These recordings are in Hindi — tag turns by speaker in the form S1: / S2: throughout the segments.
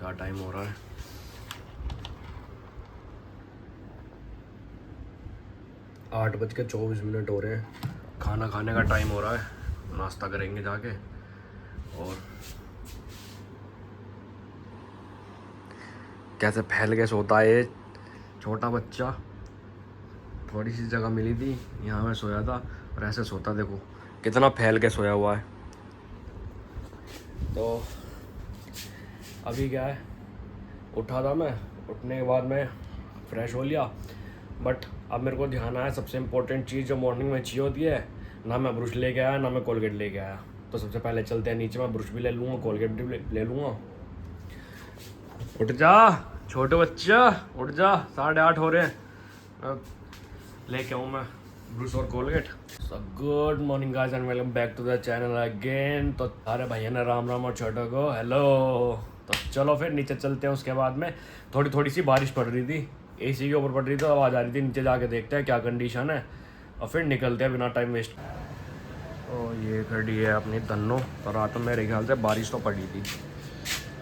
S1: क्या टाइम हो रहा है? 8:24 हो रहे हैं। खाना खाने का टाइम हो रहा है। नाश्ता करेंगे जाके। और कैसे फैल के सोता है ये छोटा बच्चा। थोड़ी सी जगह मिली थी, यहाँ मैं सोया था और ऐसे सोता, देखो कितना फैल के सोया हुआ है। तो अभी क्या है, उठा था मैं, उठने के बाद मैं फ्रेश हो लिया। बट अब मेरे को ध्यान आया सबसे इम्पोर्टेंट चीज़ जो मॉर्निंग में चाहिए होती है, ना मैं ब्रश लेके आया ना मैं कोलगेट लेके आया। तो सबसे पहले चलते हैं नीचे, मैं ब्रश भी ले लूँगा, कोलगेट भी ले लूँगा। उठ जा छोटे बच्चा, उठ जा, 8:30 हो रहे हैं। लेके आऊँ मैं ब्रश और Colgate. So good morning guys and welcome back to the channel again. तो सारे भैया ने राम राम और छोटो को हेलो। तो चलो फिर नीचे चलते हैं। उसके बाद में थोड़ी सी बारिश पड़ रही थी, एसी के ऊपर पड़ रही थी, आवाज़ आ रही थी। नीचे जाके देखते हैं क्या कंडीशन है और फिर निकलते हैं बिना टाइम वेस्ट। तो ये खड़ी है अपनी तन्नो। तो रात में मेरे ख्याल से बारिश तो पड़ी थी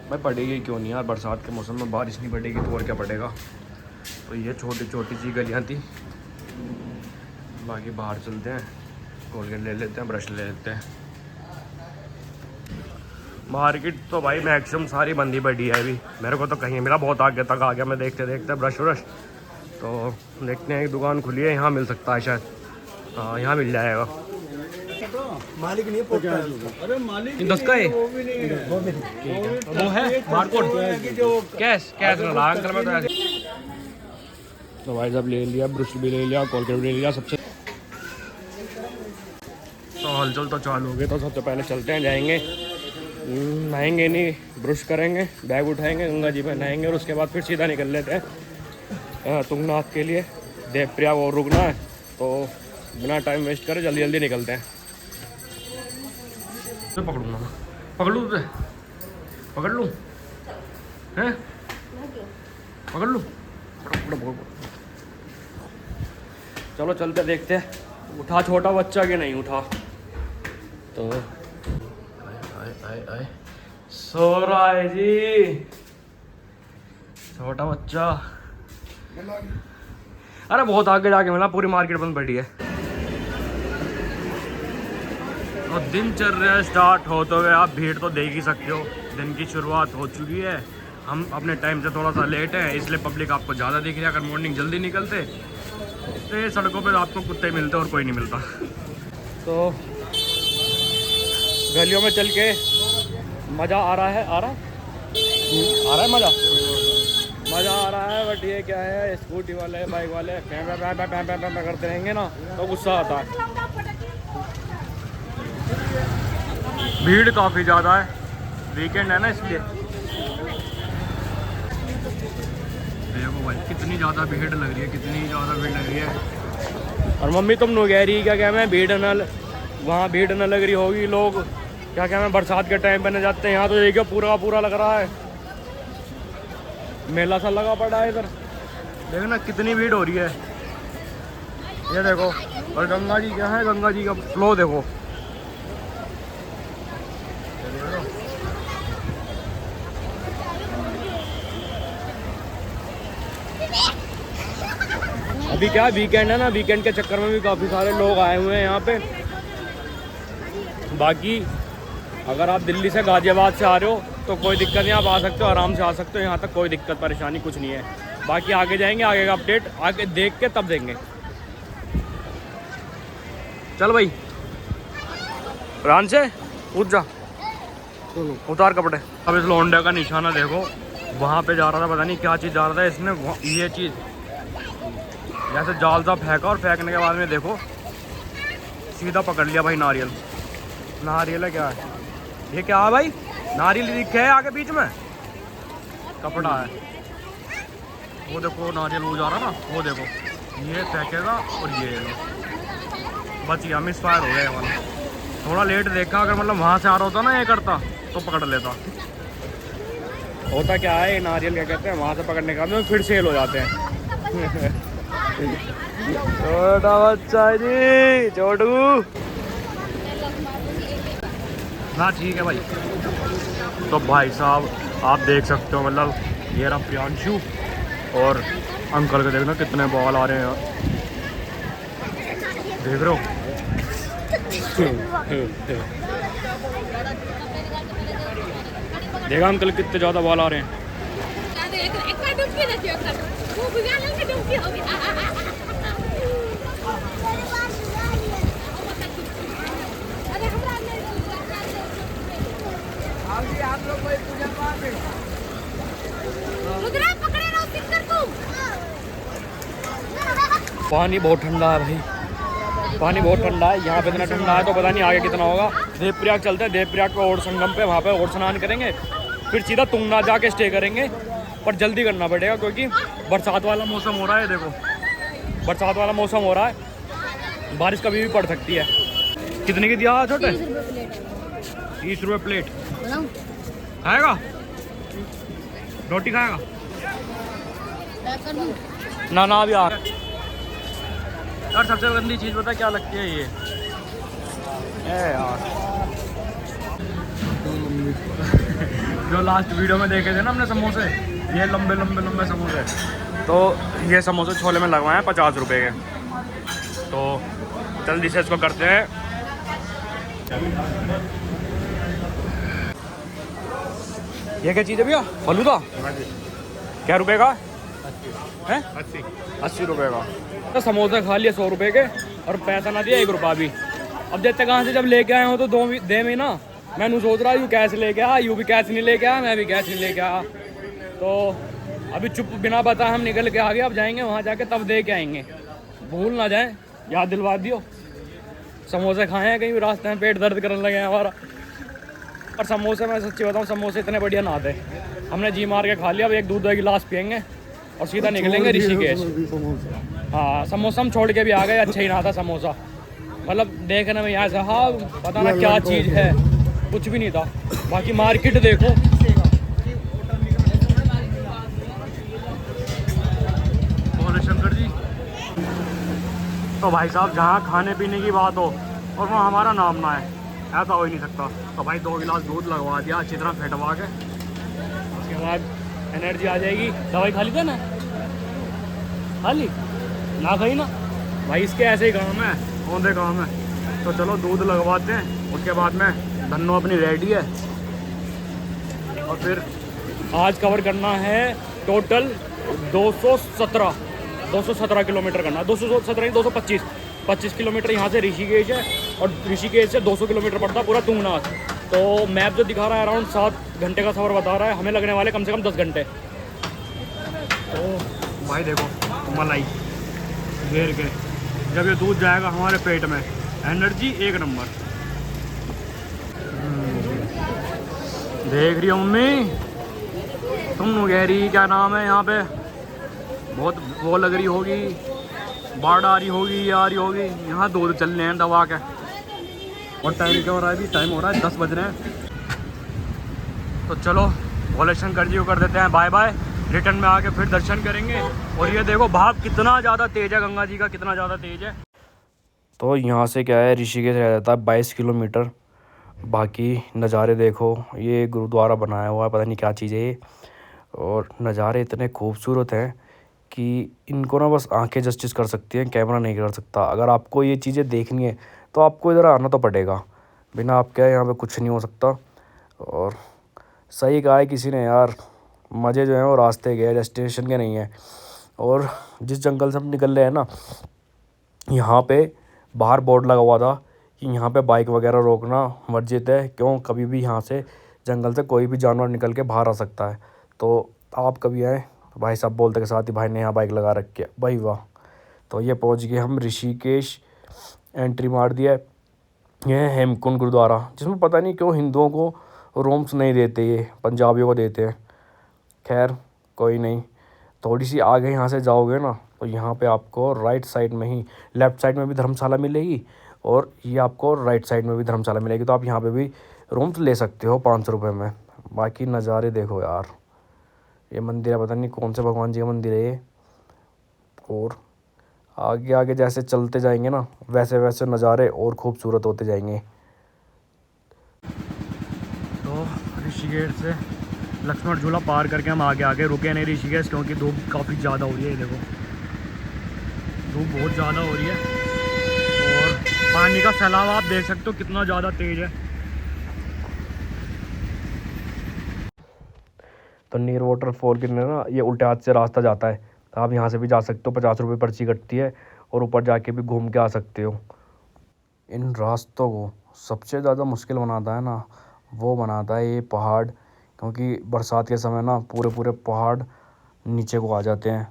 S1: भाई, पड़ेगी क्यों नहीं यार, बरसात के मौसम में बारिश नहीं पड़ेगी तो और क्या पड़ेगा। तो ये छोटी छोटी सी गलियाँ थी। बाकी बाहर चलते हैं, कोलगेट ले लेते हैं, ब्रश ले लेते हैं। मार्केट तो भाई मैक्सिमम सारी बंदी पड़ी है अभी। मेरे को तो कहीं मिला, बहुत आगे तक आ गया मैं देखते देखते ब्रश व्रश। तो देखते हैं, एक दुकान खुली है, यहाँ मिल सकता है शायद। हाँ यहाँ मिल जाएगा।
S2: मालिक नहीं पोता है। अरे मालिक
S1: 10 का है
S2: वो भी नहीं,
S1: वो है बारकोड कैश कैश लगा अंकल में। तो ऐसे तो भाई साहब ले लिया, ब्रश भी ले लिया, कोलगेट भी ले लिया सबसे। तो हलचल तो चालू हो गई। तो सबसे पहले चलते हैं, जाएंगे नहाएंगे नहीं, ब्रश करेंगे, बैग उठाएंगे, गंगा जी में नहाएंगे और उसके बाद फिर सीधा निकल लेते हैं तुंगनाथ के लिए। देवप्रयाग और रुकना है, तो बिना टाइम वेस्ट करे जल्दी जल्दी निकलते हैं। तो पकड़ूंगा मैं, पकड़ लूँ तुझे, पकड़ लूँ हैं, पकड़ लूँ, चलो चलते देखते हैं उठा छोटा बच्चा कि नहीं उठा। तो आए सो रहा है जी छोटा बच्चा। अरे बहुत आगे जाके मिला, पूरी मार्केट बंद पड़ी है। तो दिनचर्या स्टार्ट होते हुए आप भीड़ तो देख ही सकते हो। दिन की शुरुआत हो चुकी है। हम अपने टाइम से थोड़ा सा लेट है, इसलिए पब्लिक आपको ज़्यादा दिख रही है। अगर मॉर्निंग जल्दी निकलते तो ये सड़कों पे आपको कुत्ते मिलते और कोई नहीं मिलता। तो गलियों में चल के मज़ा आ रहा है, आ रहा है मज़ा आ रहा है। बट ये क्या है, स्कूटी वाले बाइक वाले करते रहेंगे ना तो गुस्सा आता है। भीड़ काफ़ी ज़्यादा है, वीकेंड है ना इसलिए। देखो भाई कितनी ज़्यादा भीड़ लग रही है, कितनी ज़्यादा भीड़ लग रही है। और मम्मी तुम लोग कह रही क्या मैं भीड़ न, वहाँ भीड़ न लग रही होगी, लोग क्या मैं बरसात के टाइम पे न जाते हैं। यहाँ तो देखिए पूरा का पूरा लग रहा है, मेला सा लगा पड़ा है इधर। देखो ना कितनी भीड़ हो रही है, ये देखो। और गंगा जी क्या है, गंगा जी का फ्लो देखो। अभी क्या वीकेंड है ना, वीकेंड के चक्कर में भी काफ़ी सारे लोग आए हुए हैं यहाँ पे। बाकी अगर आप दिल्ली से गाजियाबाद से आ रहे हो तो कोई दिक्कत नहीं, आप आ सकते हो, आराम से आ सकते हो। यहाँ तक कोई दिक्कत परेशानी कुछ नहीं है। बाकी आगे जाएंगे, आगे का अपडेट आगे देख के तब देंगे। चल भाई रान से उठ जा, उतार कपड़े। अब इस लौंडे का निशाना देखो, वहाँ पे जा रहा था, पता नहीं क्या चीज़ जा रहा था इसने। ये चीज़ जैसे जाल सा फेंका और फेंकने के बाद में देखो सीधा पकड़ लिया भाई नारियल। नारियल है क्या है ये, क्या है भाई, नारियल दिखे है आगे बीच में, कपड़ा है। वो देखो नारियल वो जा रहा ना, वो देखो ये फेंकेगा और ये बच गया, मिस फायर हो गया वाला। थोड़ा लेट देखा, अगर मतलब वहाँ से आ रहा होता ना ये करता तो पकड़ लेता। होता क्या है, नारियल क्या कहते हैं, वहाँ से पकड़ने का फिर सेल हो जाते हैं। छोटा बच्चा जी छोटू ना, ठीक है भाई। तो भाई साहब आप देख सकते हो, मतलब ये रहा प्रियांशु और अंकल के देखना कितने बाल आ रहे हैं यार, देख रहे हो। देखा अंकल कितने ज़्यादा बाल आ रहे हैं। पानी बहुत ठंडा है भाई, पानी बहुत ठंडा है यहाँ पे। इतना ठंडा है तो पता नहीं आगे कितना होगा। देवप्रयाग चलते हैं, देवप्रयाग पे और संगम पे, वहाँ पे और स्नान करेंगे, फिर सीधा तुंगनाथ जाके स्टे करेंगे। पर जल्दी करना पड़ेगा क्योंकि बरसात वाला मौसम हो रहा है। देखो बरसात वाला मौसम हो रहा है, बारिश कभी भी पड़ सकती है। कितने की दिया छोटे? 30 रुपये प्लेट। खाएगा रोटी खाएगा? ना ना अभी आ यार। सबसे गंदी चीज़ पता क्या लगती है ये यार जो लास्ट वीडियो में देखे थे ना हमने समोसे, ये लंबे लंबे लंबे समोसे, तो ये समोसे छोले में लगवाए हैं 50 रुपये के। तो जल्दी से इसको करते हैं। ये क्या चीज़ है भैया? फलूदा क्या रुपए का है? 80 रुपये का। तो समोसा खा लिया 100 रुपये के और पैसा ना दिया 1 रुपया भी। अब देखते कहाँ से जब लेके आए हो तो दे में ना। मैं नहीं सोच रहा यूँ कैश लेके आया, यूँ भी कैश नहीं लेके आया, मैं भी कैश नहीं लेके आया। तो अभी चुप बिना बताए हम निकल के आ गए। अब जाएंगे वहाँ जाके तब दे के आएंगे, भूल ना जाएं, याद दिलवा दियो। समोसे खाए हैं कहीं रास्ते में, पेट दर्द करने लगे हैं हमारा। और समोसे मैं सच्ची बताऊँ, समोसे इतने बढ़िया ना थे। हमने जी मार के खा लिया। अब एक दूध का गिलास पियेंगे और सीधा निकलेंगे ऋषिकेश। हाँ समोसा हम छोड़ के भी आ गए, अच्छा ही ना था समोसा। मतलब देखने में यहाँ से हाँ पता ना क्या चीज़ है, कुछ भी नहीं था। बाकी मार्केट देखो, भोले शंकर जी। तो भाई साहब जहाँ खाने पीने की बात हो और वहाँ हमारा नाम ना है, ऐसा हो ही नहीं सकता। तो भाई 2 गिलास दूध लगवा दिया अच्छी तरह फेंटवा के, उसके बाद एनर्जी आ जाएगी। दवाई खा ली थी ना? खा ली ना? खाई ना भाई, इसके ऐसे ही काम है, औंधे काम है। तो चलो दूध लगवाते हैं, उसके बाद में धन्नो अपनी रेडी है। और फिर आज कवर करना है टोटल 217 किलोमीटर करना है। 217 नहीं 225 किलोमीटर यहाँ से ऋषिकेश है। और ऋषिकेश से 200 किलोमीटर पड़ता है पूरा तुंगनाथ। तो मैप जो दिखा रहा है अराउंड 7 घंटे का सफ़र बता रहा है, हमें लगने वाले कम से कम 10 घंटे। तो भाई देखो मलाई घेर के, जब ये दूध जाएगा हमारे पेट में, एनर्जी 1 नंबर। देख रही हो मम्मी तुम कह रही क्या नाम है यहाँ पे, बहुत वो लग रही होगी, बाढ़ आ रही होगी, ये आ रही होगी। यहाँ दूध चल रहे हैं दबा के। और टाइम क्या हो रहा है? अभी टाइम हो रहा है 10 बज रहे हैं। तो चलो भोले शंकर जी को कर देते हैं बाय बाय। रिटर्न में आके फिर दर्शन करेंगे। और ये देखो भाव कितना ज़्यादा तेज़ है, गंगा जी का कितना ज़्यादा तेज़ है। तो यहाँ से क्या है, ऋषिकेश रह जाता है 22 किलोमीटर। बाकी नज़ारे देखो, ये गुरुद्वारा बनाया हुआ है, पता नहीं क्या चीज़ है ये। और नज़ारे इतने खूबसूरत हैं कि इनको ना बस आंखें जस्टिस कर सकती हैं, कैमरा नहीं कर सकता। अगर आपको ये चीज़ें देखनी है तो आपको इधर आना तो पड़ेगा, बिना आपके यहाँ पे कुछ नहीं हो सकता। और सही कहा है किसी ने यार, मज़े जो हैं वो रास्ते के, डेस्टिनेशन के नहीं है। और जिस जंगल से हम निकल रहे हैं ना, यहाँ पे बाहर बोर्ड लगा हुआ था कि यहाँ पे बाइक वगैरह रोकना वर्जित है। क्यों? कभी भी यहाँ से जंगल से कोई भी जानवर निकल के बाहर आ सकता है। तो आप कभी आए तो भाई साहब बोलते के साथ ही भाई ने यहाँ बाइक लगा रखी है भाई, वाह। तो ये पहुँच गए हम ऋषिकेश, एंट्री मार दिया। ये है हेमकुंड गुरुद्वारा, जिसमें पता नहीं क्यों हिंदुओं को रूम्स नहीं देते, ये पंजाबियों को देते हैं। खैर कोई नहीं। थोड़ी सी आगे यहाँ से जाओगे ना तो यहाँ पे आपको राइट साइड में ही, लेफ़्ट साइड में भी धर्मशाला मिलेगी और ये आपको राइट साइड में भी धर्मशाला मिलेगी। तो आप यहाँ पे भी रूम्स ले सकते हो 500 रुपये में। बाकी नज़ारे देखो यार, ये मंदिर है, पता नहीं कौन से भगवान जी का मंदिर है ये। और आगे आगे जैसे चलते जाएंगे ना, वैसे वैसे नज़ारे और खूबसूरत होते जाएंगे। तो ऋषिकेश से लक्ष्मण झूला पार करके हम आगे रुके नहीं ऋषिकेश, क्योंकि धूप काफ़ी ज़्यादा हो रही है। ये देखो धूप बहुत ज़्यादा हो रही है और पानी का सैलाब आप देख सकते हो कितना ज़्यादा तेज़ है। तो नीर वाटरफॉल के लिए ना ये उल्टे हाथ से रास्ता जाता है, तो आप यहाँ से भी जा सकते हो। 50 रुपये पर्ची कटती है और ऊपर जाके भी घूम के आ सकते हो। इन रास्तों को सबसे ज़्यादा मुश्किल बनाता है ना, वो बनाता है ये पहाड़, क्योंकि बरसात के समय ना पूरे पहाड़ नीचे को आ जाते हैं।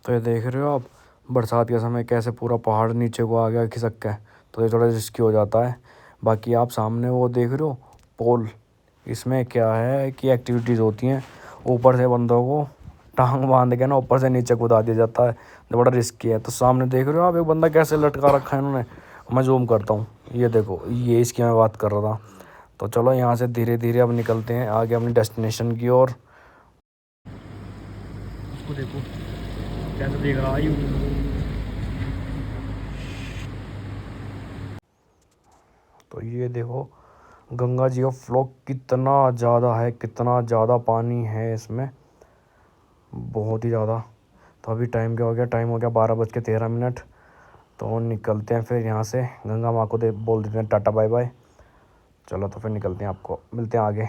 S1: तो ये देख रहे हो आप, बरसात के समय कैसे पूरा पहाड़ नीचे को आ गया खिसक के, तो ये थोड़ा रिस्की हो जाता है। बाकी आप सामने वो देख रहे हो पोल, इसमें क्या है कि एक्टिविटीज़ होती हैं, ऊपर से बंदों को टांग बांध के ना ऊपर से नीचे कूदा दिया जाता है, जो बड़ा रिस्की है। तो सामने देख रहे हो आप, एक बंदा कैसे लटका रखा है इन्होंने, मैं जूम करता हूँ, ये देखो, ये इसकी मैं बात कर रहा था। तो चलो यहाँ से धीरे धीरे अब निकलते हैं आगे अपनी डेस्टिनेशन की ओर। उसको देखो कैसे देख रहा है। तो ये देखो गंगा जी का फ्लो कितना ज़्यादा है, कितना ज़्यादा पानी है इसमें, बहुत ही ज़्यादा। तो अभी टाइम क्या हो गया, टाइम हो गया 12:13। तो निकलते हैं फिर यहाँ से, गंगा माँ को बोल देते हैं टाटा बाय बाय। चलो तो फिर निकलते हैं, आपको मिलते हैं आगे।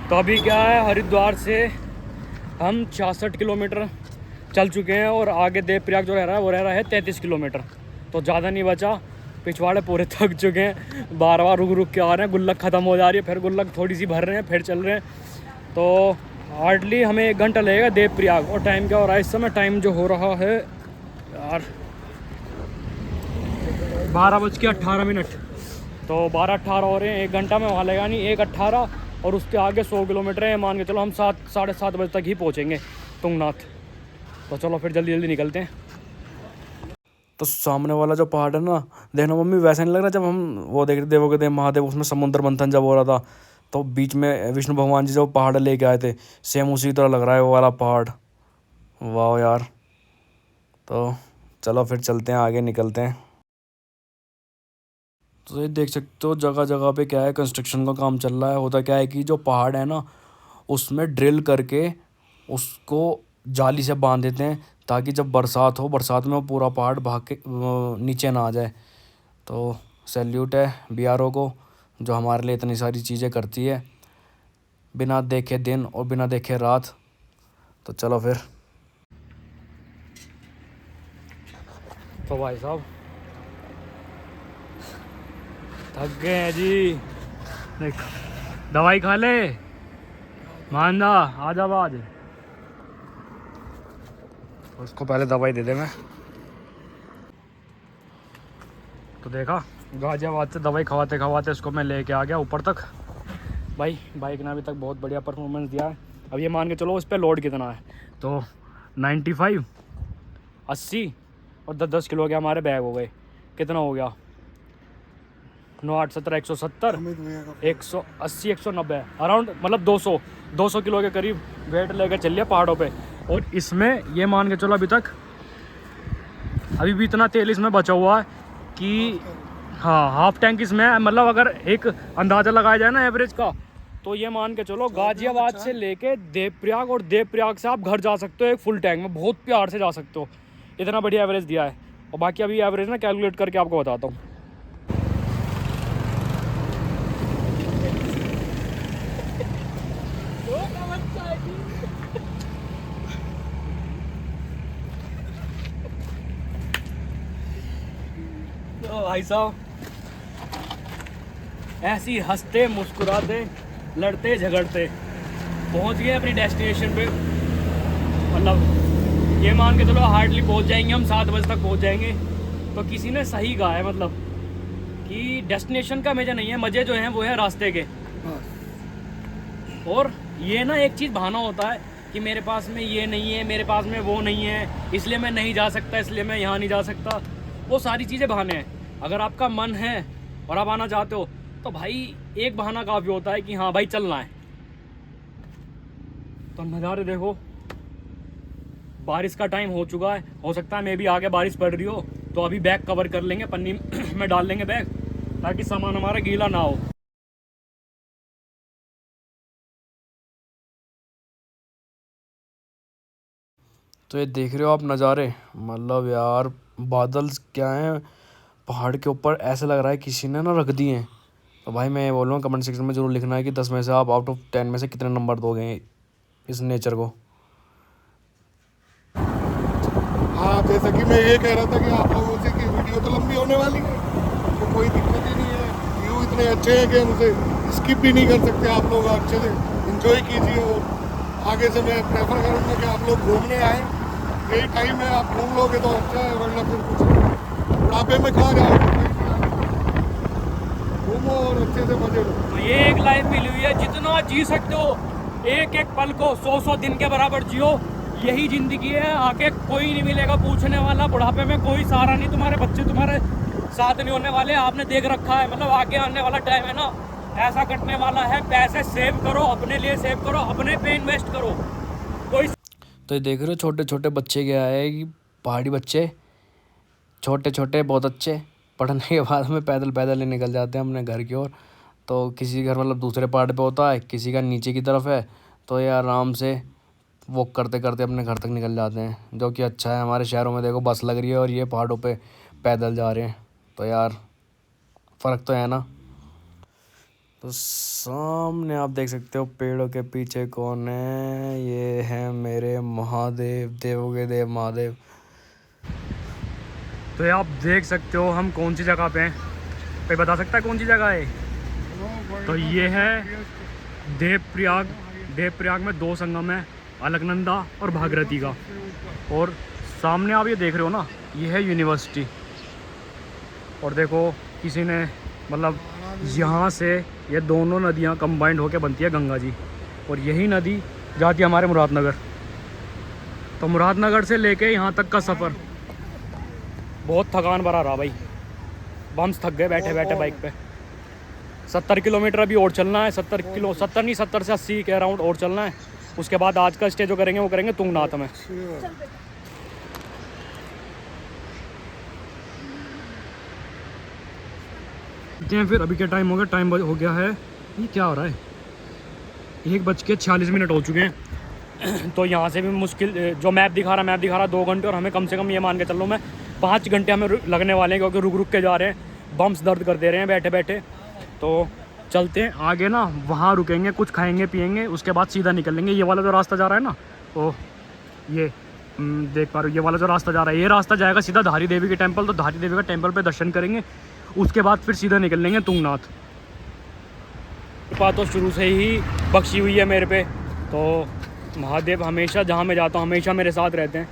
S1: तो अभी क्या है, हरिद्वार से हम 66 किलोमीटर चल चुके हैं और आगे देवप्रयाग जो रह रहा है वो रह रहा है 33 किलोमीटर। तो ज़्यादा नहीं बचा, पिछवाड़े पूरे थक चुके हैं, बार बार रुक के आ रहे हैं, गुल्लक ख़त्म हो जा रही है, फिर गुल्लक थोड़ी सी भर रहे हैं, फिर चल रहे हैं। तो हार्डली हमें 1 घंटा लगेगा देवप्रयाग। और टाइम क्या हो रहा है इस समय, टाइम जो हो रहा है यार 12:18। तो 12:18 हो रहे हैं, 1 घंटा में वहाँ लगेगा नहीं, 1:18 और उसके आगे 100 किलोमीटर है। मान के चलो हम 7-7:30 बजे तक ही पहुँचेंगे तुंगनाथ। तो चलो फिर जल्दी जल्दी निकलते हैं। तो सामने वाला जो पहाड़ है ना, देखना मम्मी वैसा नहीं लग रहा जब हम वो देख रहे देवों के देव महादेव, उसमें समुद्र मंथन जब हो रहा था तो बीच में विष्णु भगवान जी जो पहाड़ लेके आए थे, सेम उसी तरह लग रहा है वो वाला पहाड़। वाह यार। तो चलो फिर चलते हैं आगे, निकलते हैं। तो ये देख सकते हो जगह जगह पे क्या है, कंस्ट्रक्शन का काम चल रहा है। होता क्या है कि जो पहाड़ है ना, उसमें ड्रिल करके उसको जाली से बांध देते हैं, ताकि जब बरसात हो, बरसात में वो पूरा पहाड़ भाग के नीचे ना आ जाए। तो सैल्यूट है BRO को, जो हमारे लिए इतनी सारी चीज़ें करती है बिना देखे दिन और बिना देखे रात। तो चलो फिर। तो भाई साहब थक गए हैं जी, देख दवाई खा ले मानदा, आजा आज उसको पहले दवाई दे दे मैं। तो देखा गाजियाबाद से दवाई खवाते खवाते उसको मैं लेके आ गया ऊपर तक। भाई बाइक ने अभी तक बहुत बढ़िया परफॉर्मेंस दिया है। अब ये मान के चलो उस पर लोड कितना है, तो 95, 80 और 10-10 किलो के हमारे बैग हो गए। कितना हो गया, 9, 8, 17, 170, 180, 190 अराउंड, मतलब 200 किलो के करीब वेट लेकर चल लिया पहाड़ों पे। और इसमें ये मान के चलो अभी भी इतना तेल इसमें बचा हुआ है कि हाँ, हाफ टैंक इसमें है। मतलब अगर एक अंदाज़ा लगाया जाए ना एवरेज का, तो ये मान के चलो गाजियाबाद से लेके देवप्रयाग और देवप्रयाग से आप घर जा सकते हो एक फुल टैंक में, बहुत प्यार से जा सकते हो। इतना बढ़िया एवरेज दिया है। और बाकी अभी एवरेज ना कैलकुलेट करके आपको बताता हूँ। तो भाई साहब ऐसी हंसते मुस्कुराते लड़ते झगड़ते पहुंच गए अपनी डेस्टिनेशन पे। मतलब ये मान के चलो हार्डली पहुंच जाएंगे हम, 7 बजे तक पहुंच जाएंगे। तो किसी ने सही कहा है, मतलब कि डेस्टिनेशन का मज़ा नहीं है, मज़े जो हैं वो है रास्ते के। और ये ना एक चीज़ बहाना होता है कि मेरे पास में ये नहीं है, मेरे पास में वो नहीं है, इसलिए मैं नहीं जा सकता, इसलिए मैं यहाँ नहीं जा सकता। वो सारी चीज़ें बहाने हैं। अगर आपका मन है और आप आना चाहते हो तो भाई एक बहाना काफ़ी होता है कि हाँ भाई चलना है। तो नज़ारे देखो, बारिश का टाइम हो चुका है, हो सकता है मैं भी आगे बारिश पड़ रही हो, तो अभी बैग कवर कर लेंगे, पन्नी में डाल लेंगे बैग ताकि सामान हमारा गीला ना हो। तो ये देख रहे हो आप नज़ारे, मतलब यार बादल क्या हैं पहाड़ के ऊपर, ऐसे लग रहा है किसी ने ना रख दिए हैं। तो भाई मैं ये बोल रहा हूँ कमेंट सेक्शन में ज़रूर लिखना है कि 10 में से आप आउट ऑफ 10 में से कितने नंबर दोगे इस नेचर को।
S3: हाँ, जैसा कि मैं ये कह रहा था कि आप लोगों से कि वीडियो तो लंबी होने वाली है, तो कोई दिक्कत ही नहीं है। व्यू इतने अच्छे हैं कि हम उसे स्किप भी नहीं कर सकते। आप लोग अच्छे से इंजॉय कीजिए और आगे से मैं प्रेफर करूँगा कि आप लोग घूमने आए। यही टाइम है, आप घूम लोगे तो अच्छा है, वरना फिर कुछ बुढ़ापे में खा जाओ। घूमो और अच्छे से मजे लो।
S1: तो ये एक लाइफ मिली हुई है, जितना जी सकते हो एक एक पल को 100 दिन के बराबर जियो। यही जिंदगी है, आके कोई नहीं मिलेगा पूछने वाला, बुढ़ापे में कोई सहारा नहीं, तुम्हारे बच्चे तुम्हारे साथ नहीं होने वाले। आपने देख रखा है, मतलब आगे आने वाला टाइम है ना ऐसा कटने वाला है। पैसे सेव करो, अपने लिए सेव करो, अपने पे इन्वेस्ट करो। कोई तो ये देख रहे हो छोटे छोटे बच्चे क्या है कि पहाड़ी बच्चे छोटे छोटे बहुत अच्छे, पढ़ने के बाद में पैदल पैदल ही निकल जाते हैं अपने घर की ओर। तो किसी घर मतलब दूसरे पहाड़ पे होता है, किसी का नीचे की तरफ है, तो ये आराम से वॉक करते करते अपने घर तक निकल जाते हैं, जो कि अच्छा है। हमारे शहरों में देखो बस लग रही है और ये पहाड़ों पे पैदल जा रहे हैं, तो यार फ़र्क तो है ना। तो सामने आप देख सकते हो पेड़ों के पीछे कौन है, ये है मेरे महादेव, देवों के देव महादेव। तो ये आप देख सकते हो हम कौन सी जगह पे हैं, कोई बता सकता है कौन सी जगह है? तो ये है देवप्रयाग। देवप्रयाग में 2 संगम है, अलकनंदा और भागीरथी का। और सामने आप ये देख रहे हो ना, ये है यूनिवर्सिटी। और देखो किसी ने मतलब यहाँ से ये दोनों नदियाँ कंबाइंड होकर बनती है गंगा जी, और यही नदी जाती है हमारे मुरादनगर। तो मुरादनगर से लेके यहाँ तक का सफ़र बहुत थकान भरा रहा भाई, बम्स थक गए बैठे बैठे बाइक पे। 70 किलोमीटर अभी और चलना है, 70 से 80 के अराउंड और चलना है। उसके बाद आज का स्टे जो करेंगे वो करेंगे तुंगनाथ में। फिर अभी क्या टाइम हो गया? टाइम हो गया है, ये क्या हो रहा है, 1:46 हो चुके हैं। तो यहाँ से भी मुश्किल, जो मैप दिखा रहा 2 घंटे, और हमें कम से कम ये मान के चल लो मैं 5 घंटे हमें लगने वाले हैं, क्योंकि रुक रुक के जा रहे हैं, बम्स दर्द कर दे रहे हैं बैठे बैठे। तो चलते हैं आगे ना, वहाँ रुकेंगे, कुछ खाएंगे पिएंगे, उसके बाद सीधा निकलेंगे। ये वाला जो रास्ता जा रहा है ना, तो ये देख पा रहे हो, ये वाला जो रास्ता जा रहा है, ये रास्ता जाएगा सीधा धारी देवी के टेम्पल। तो धारी देवी का टेम्पल पे दर्शन करेंगे, उसके बाद फिर सीधा निकल लेंगे तुंगनाथ। कृपा तो शुरू से ही बख्शी हुई है मेरे पे, तो महादेव हमेशा जहाँ मैं जाता हूँ हमेशा मेरे साथ रहते हैं।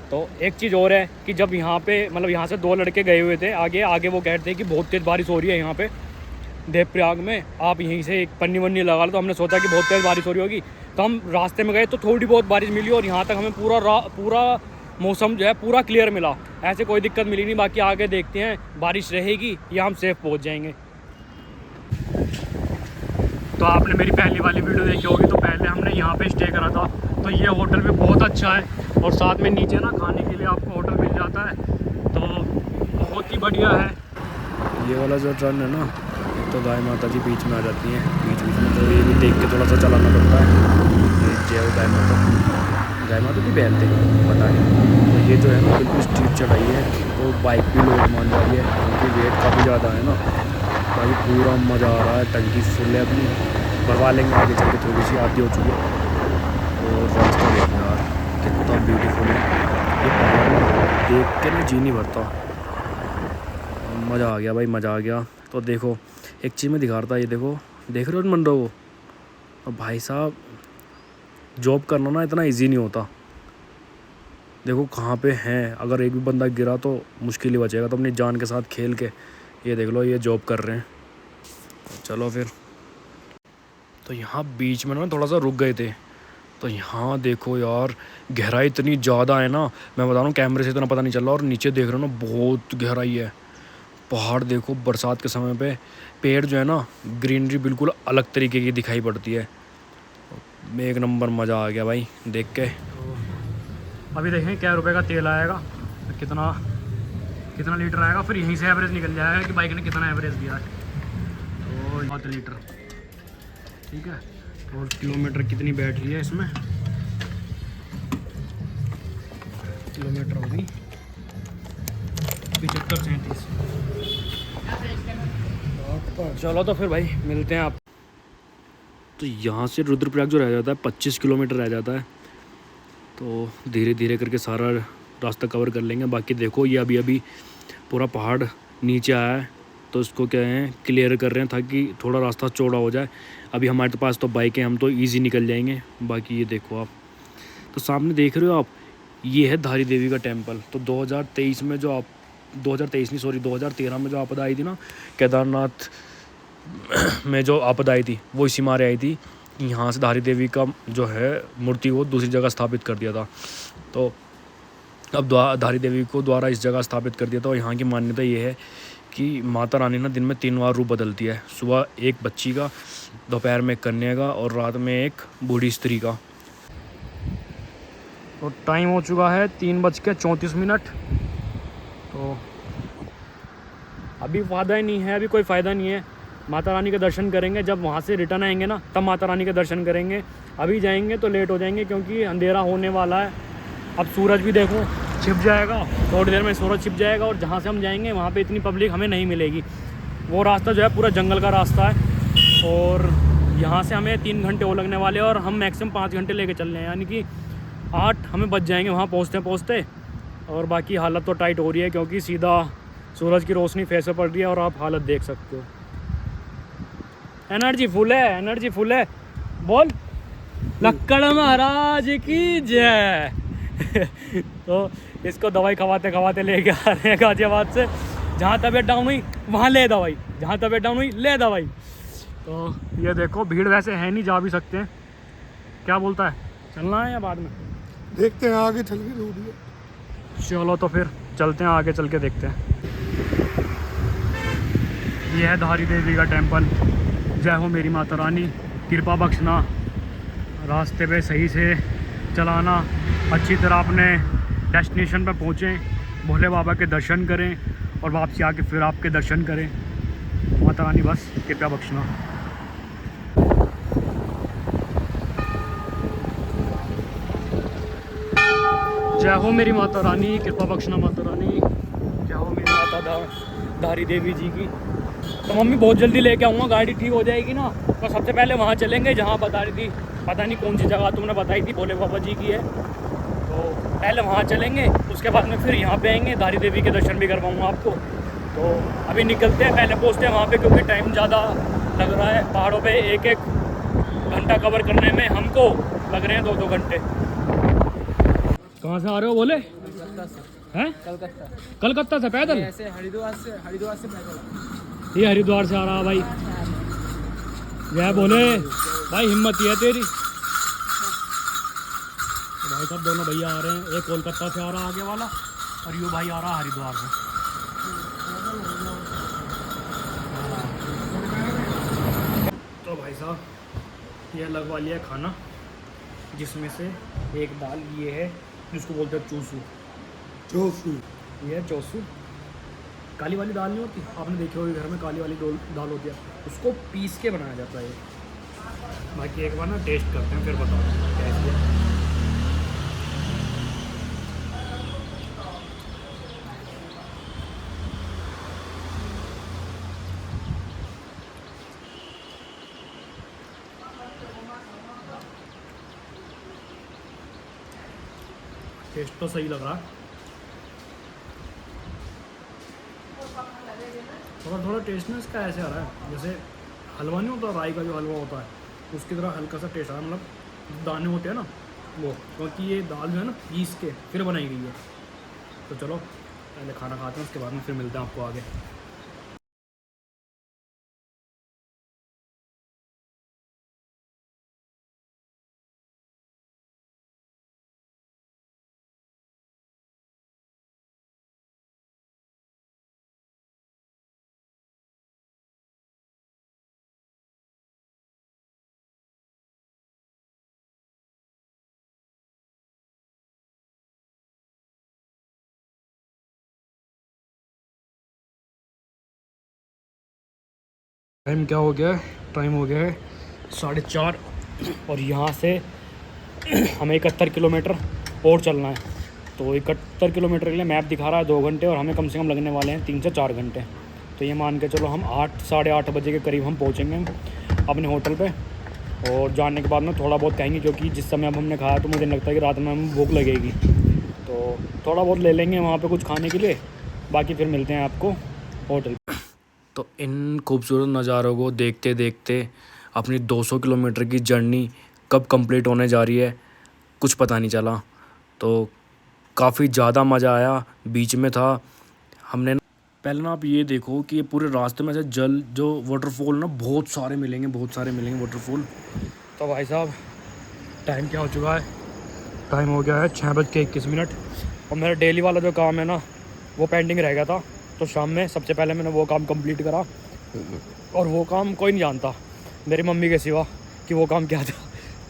S1: तो एक चीज़ और है कि जब यहाँ पे मतलब यहाँ से 2 लड़के गए हुए थे आगे वो कहते हैं कि बहुत तेज़ बारिश हो रही है यहाँ पे देवप्रयाग में, आप यहीं से एक पन्नी वन्नी लगा लो। तो हमने सोचा कि बहुत तेज़ बारिश हो रही होगी, तो हम रास्ते में गए तो थोड़ी बहुत बारिश मिली, और यहाँ तक हमें पूरा मौसम जो है पूरा क्लियर मिला, ऐसे कोई दिक्कत मिली नहीं। बाकी आगे देखते हैं बारिश रहेगी या हम सेफ पहुँच जाएंगे। तो आपने मेरी पहली वाली वीडियो देखी होगी, तो पहले हमने यहाँ पे स्टे करा था। तो ये होटल भी बहुत अच्छा है, और साथ में नीचे ना खाने के लिए आपको होटल मिल जाता है, तो बहुत ही बढ़िया है। ये वाला जो टर्न है ना, तो गाय माता जी बीच में आ जाती हैं बीच में, तो ये भी देख के थोड़ा सा चलाना पड़ता है। ये जय हो गाय माता की बहन थे पता नहीं। तो ये जो है ना बिल्कुल स्टीप चढ़ाई है, तो बाइक भी लोड मान जा रही है क्योंकि वेट काफ़ी ज़्यादा है ना। भाई पूरा मज़ा आ रहा है, टंकी फुल है अपनी, भरवा लेंगे आगे चल के, थोड़ी सी आधी हो चुकी है। और रास्ता देखो यार कितना ब्यूटीफुल है, ये पहाड़ ना देख के ना जी नहीं भरता, मज़ा आ गया भाई, मज़ा आ गया। तो देखो एक चीज़ मैं दिखा रहा था, ये देखो देख रहे हो मंडो को। और भाई साहब जॉब करना ना इतना इजी नहीं होता, देखो कहाँ पे हैं, अगर एक भी बंदा गिरा तो मुश्किल ही बचेगा। तो अपनी जान के साथ खेल के ये देख लो, ये जॉब कर रहे हैं। चलो फिर, तो यहाँ बीच में ना थोड़ा सा रुक गए थे, तो यहाँ देखो यार गहराई इतनी ज़्यादा है ना, मैं बता रहा हूँ कैमरे से इतना पता नहीं चल रहा। और नीचे देख रहे हो ना बहुत गहराई है, पहाड़ देखो बरसात के समय पे पेड़ जो है ना ग्रीनरी बिल्कुल अलग तरीके की दिखाई पड़ती है। एक नंबर मज़ा आ गया भाई देख के। अभी देखें क्या रुपए का तेल आएगा, कितना कितना लीटर आएगा, फिर यहीं से एवरेज निकल जाएगा कि बाइक ने कितना एवरेज दिया है। तो 7 लीटर ठीक है। और किलोमीटर कितनी बैटरी है इसमें, किलोमीटर होगी 75-37। चलो तो फिर भाई मिलते हैं आप। तो यहाँ से रुद्रप्रयाग जो रह जाता है 25 किलोमीटर रह जाता है। तो धीरे धीरे करके सारा रास्ता कवर कर लेंगे। बाकी देखो ये अभी अभी पूरा पहाड़ नीचे आया है, तो इसको क्या है क्लियर कर रहे हैं ताकि थोड़ा रास्ता चौड़ा हो जाए। अभी हमारे पास तो बाइक है, हम तो इजी निकल जाएंगे। बाकी ये देखो आप, तो सामने देख रहे हो आप, ये है धारी देवी का टेम्पल। तो 2023 में जो आप 2023 नहीं सॉरी 2013 में जो आपदा आई थी ना केदारनाथ में, जो आपदा आई थी वो इसी मारे आई थी। यहाँ से धारी देवी का जो है मूर्ति वो दूसरी जगह स्थापित कर दिया था। तो अब धारी देवी को द्वारा इस जगह स्थापित कर दिया था। और यहाँ की मान्यता ये है कि माता रानी ना दिन में 3 बार रूप बदलती है। सुबह एक बच्ची का, दोपहर में एक कन्या का और रात में एक बूढ़ी स्त्री का। तो टाइम हो चुका है 3:34। तो अभी फ़ायदा ही नहीं है, अभी कोई फ़ायदा नहीं है। माता रानी के दर्शन करेंगे जब वहाँ से रिटर्न आएंगे ना, तब माता रानी के दर्शन करेंगे। अभी जाएंगे तो लेट हो जाएंगे क्योंकि अंधेरा होने वाला है। अब सूरज भी देखो छिप जाएगा, थोड़ी देर में सूरज छिप जाएगा और जहाँ से हम जाएंगे वहाँ पे इतनी पब्लिक हमें नहीं मिलेगी। वो रास्ता जो है पूरा जंगल का रास्ता है और यहाँ से हमें 3 घंटे और लगने वाले हैं और हम मैक्सिमम 5 घंटे लेके चल रहे हैं, यानी कि 8 हमें बच जाएंगे वहाँ पहुँचते। और बाकी हालत तो टाइट हो रही है क्योंकि सीधा सूरज की रोशनी फेस पे पड़ रही है और आप हालत देख सकते हो। एनर्जी फुल है, एनर्जी फुल है। बोल लक्कड़ महाराज की जय। तो इसको दवाई खवाते खवाते लेके आ रहे हैं गाजियाबाद से। जहाँ तबीयत डाउन हुई वहाँ ले दवाई, जहाँ तबीयत डाउन हुई ले दवाई। तो ये देखो भीड़ वैसे है नहीं, जा भी सकते हैं। क्या बोलता है, चलना है या बाद में
S3: देखते हैं आगे चल के रोड है।
S1: चलो तो फिर चलते हैं, आगे चल के देखते हैं। ये है धारी देवी का टेम्पल। जय हो मेरी माता रानी, कृपा बख्शना, रास्ते पे सही से चलाना, अच्छी तरह अपने डेस्टिनेशन पे पहुँचें, भोले बाबा के दर्शन करें और वापसी आके फिर आपके दर्शन करें। माता रानी बस कृपा बख्शना। जय हो मेरी माता रानी, कृपा बख्शना माता रानी। जय हो मेरी माता धारी देवी जी की। तो मम्मी बहुत जल्दी लेके आऊँगा, गाड़ी ठीक हो जाएगी ना तो सबसे पहले वहाँ चलेंगे जहाँ बता रही थी, पता नहीं कौन सी जगह तुमने बताई थी, भोले बाबा जी की है। तो पहले वहाँ चलेंगे, उसके बाद में फिर यहाँ पे आएंगे, धारी देवी के दर्शन भी करवाऊँगा आपको। तो अभी निकलते हैं, पहले पहुँचते हैं वहाँ पे क्योंकि टाइम ज़्यादा लग रहा है। पहाड़ों पे 1-1 घंटा कवर करने में हमको लग रहे हैं 2-2 घंटे। कहाँ से आ रहे हो बोले? हैं? कलकत्ता से पैदल?
S2: ऐसे हरिद्वार से पैदल।
S1: ये हरिद्वार से आ रहा भाई। जय बोले भाई, हिम्मत ही है तेरी। तो भाई साहब दोनों भैया आ रहे हैं, एक कोलकाता से आ रहा आगे वाला और यू भाई आ रहा हरिद्वार से। तो भाई साहब ये लगवा लिया खाना, जिसमें से एक दाल ये है जिसको बोलते हैं चूसू।
S3: चोसू
S1: ये है चौसू। काली वाली दाल नहीं होती, आपने देखी होगी घर में काली वाली दाल होती है, उसको पीस के बनाया जाता है। बाकी एक बार ना टेस्ट करते हैं फिर बताओ कैसे है। टेस्ट तो सही लग रहा है, थोड़ा थोड़ा टेस्ट ना इसका ऐसे आ रहा है जैसे हलवा नहीं होता, राई का जो हलवा होता है उसकी तरह हल्का सा टेस्ट आ रहा है। मतलब दाने होते हैं ना वो, क्योंकि ये दाल जो है ना पीस के फिर बनाई गई है। तो चलो पहले खाना खाते हैं, उसके बाद में फिर मिलते हैं आपको आगे। टाइम क्या हो गया है? टाइम हो गया है 4:30 और यहाँ से हमें 71 किलोमीटर और चलना है। तो 71 किलोमीटर के लिए मैप दिखा रहा है 2 घंटे और हमें कम से कम लगने वाले हैं 3 से 4 घंटे। तो ये मान के चलो हम 8 साढ़े 8 बजे के करीब हम पहुँचेंगे अपने होटल पे। और जाने के बाद में थोड़ा बहुत खाएंगे क्योंकि जिस समय अब हमने खाया तो मुझे नहीं लगता कि रात में हमें भूख लगेगी। तो थोड़ा बहुत ले लेंगे वहाँ पे कुछ खाने के लिए, बाकी फिर मिलते हैं आपको होटल। तो इन खूबसूरत नज़ारों को देखते देखते अपनी 200 किलोमीटर की जर्नी कब कंप्लीट होने जा रही है कुछ पता नहीं चला। तो काफ़ी ज़्यादा मज़ा आया। बीच में था हमने पहले ना आप ये देखो कि ये पूरे रास्ते में से जल जो वाटरफॉल ना बहुत सारे मिलेंगे वाटरफॉल। तो भाई साहब टाइम क्या हो चुका है? टाइम हो गया है 6:21 और मेरा डेली वाला जो काम है ना वो पेंडिंग रह गया था। तो शाम में सबसे पहले मैंने वो काम कंप्लीट करा और वो काम कोई नहीं जानता मेरी मम्मी के सिवा कि वो काम क्या था।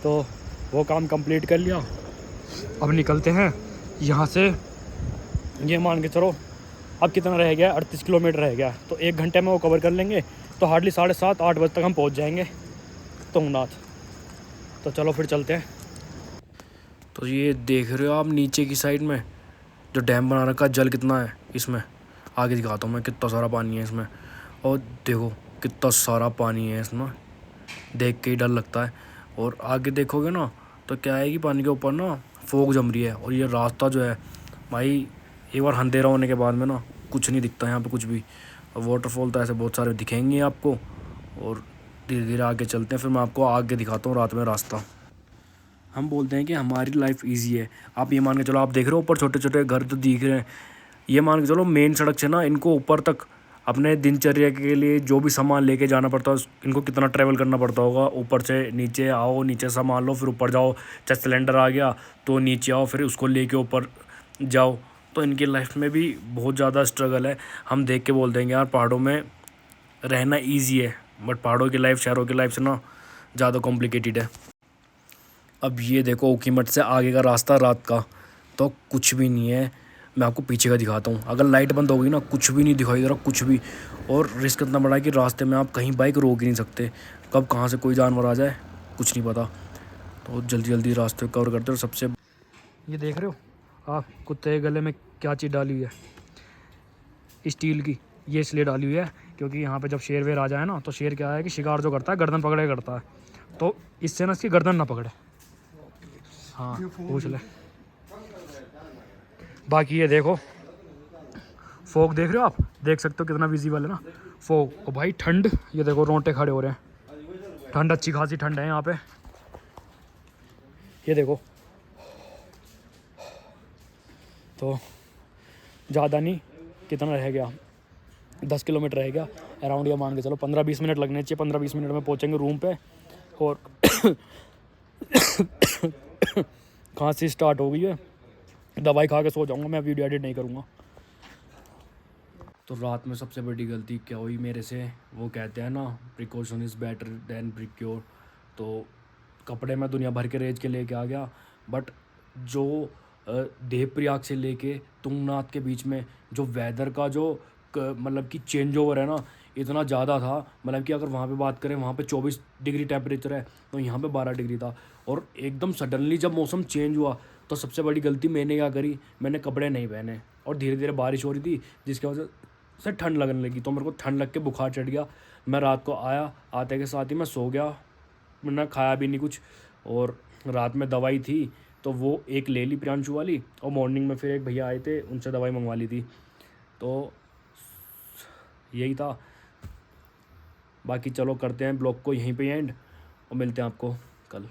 S1: तो वो काम कंप्लीट कर लिया। अब निकलते हैं यहाँ से। ये मान के चलो अब कितना रह गया? 38 किलोमीटर रह गया। तो 1 घंटे में वो कवर कर लेंगे। तो हार्डली 7:30 8 बजे तक हम पहुँच जाएंगे तुंगनाथ। तो चलो फिर चलते हैं। तो ये देख रहे हो आप नीचे की साइड में जो डैम बना रखा है, जल कितना है इसमें आगे दिखाता हूँ मैं। कितना सारा पानी है इसमें और देखो कितना सारा पानी है इसमें, देख के ही डर लगता है। और आगे देखोगे ना तो क्या है कि पानी के ऊपर ना फोग जम रही है। और ये रास्ता जो है भाई एक बार अंधेरा होने के बाद में ना कुछ नहीं दिखता यहाँ पे कुछ भी। और वाटरफॉल तो ऐसे बहुत सारे दिखेंगे आपको। और धीरे धीरे आगे चलते हैं, फिर मैं आपको आगे दिखाता हूँ रात में रास्ता। हम बोलते हैं कि हमारी लाइफ इजी है। आप ये मान के चलो, आप देख रहे हो ऊपर छोटे छोटे घर तो दिख रहे हैं। ये मान के चलो मेन सड़क से ना इनको ऊपर तक अपने दिनचर्या के लिए जो भी सामान लेके जाना पड़ता है इनको कितना ट्रैवल करना पड़ता होगा। ऊपर से नीचे आओ, नीचे सामान लो, फिर ऊपर जाओ। चाहे सिलेंडर आ गया तो नीचे आओ, फिर उसको लेके ऊपर जाओ। तो इनकी लाइफ में भी बहुत ज़्यादा स्ट्रगल है। हम देख के बोल देंगे यार पहाड़ों में रहना ईजी है, बट पहाड़ों की लाइफ शहरों की लाइफ से ना ज़्यादा कॉम्प्लिकेटेड है। अब ये देखो ऊखीमठ से आगे का रास्ता रात का तो कुछ भी नहीं है। मैं आपको पीछे का दिखाता हूँ। अगर लाइट बंद हो गई ना कुछ भी नहीं दिखाई दे रहा, कुछ भी। और रिस्क इतना बड़ा है कि रास्ते में आप कहीं बाइक रोक ही नहीं सकते, कब कहाँ से कोई जानवर आ जाए कुछ नहीं पता। तो जल्दी जल्दी रास्ते कवर करते। और सबसे ये देख रहे हो आप कुत्ते के गले में क्या चीज़ डाली हुई है? स्टील की। ये इसलिए डाली हुई है क्योंकि यहाँ पे जब शेर वेर आ जाए ना तो शेर क्या है कि शिकार जो करता है गर्दन पकड़े करता है, तो इससे ना इसकी गर्दन ना पकड़े। हाँ पूछ ले। बाकी ये देखो फोग देख रहे हो आप, देख सकते हो कितना विजिबल है ना फोग। और भाई ठंड, ये देखो रोंगटे खड़े हो रहे हैं। ठंड अच्छी खासी ठंड है यहाँ पे। ये देखो तो ज़्यादा नहीं, कितना रह गया 10 किलोमीटर रह गया अराउंड। ये मान के चलो 15-20 मिनट लगने चाहिए। 15-20 मिनट में पहुँचेंगे रूम पे। और खांसी स्टार्ट हो गई है, दवाई खा के सो जाऊंगा मैं, वीडियो एडिट नहीं करूँगा। तो रात में सबसे बड़ी गलती क्या हुई मेरे से, वो कहते हैं ना precaution is better than procure. तो कपड़े मैं दुनिया भर के रेंज के लेके आ गया, बट जो देवप्रयाग से लेके तुंगनाथ के बीच में जो वेदर का जो मतलब कि चेंज ओवर है ना इतना ज़्यादा था। मतलब कि अगर वहाँ पे बात करें वहाँ पे 24 डिग्री टेम्परेचर है तो यहाँ पे 12 डिग्री था। और एकदम सडनली जब मौसम चेंज हुआ तो सबसे बड़ी गलती मैंने क्या करी, मैंने कपड़े नहीं पहने। और धीरे धीरे बारिश हो रही थी जिसकी वजह से ठंड लगने लगी। तो मेरे को ठंड लग के बुखार चढ़ गया। मैं रात को आया, आते के साथ ही मैं सो गया, मैंने खाया भी नहीं कुछ। और रात में दवाई थी तो वो एक ले ली प्रियांशु वाली, और मॉर्निंग में फिर एक भैया आए थे उनसे दवाई मंगवा ली थी। तो यही था। बाकी चलो करते हैं ब्लॉग को यहीं पे एंड और मिलते हैं आपको कल।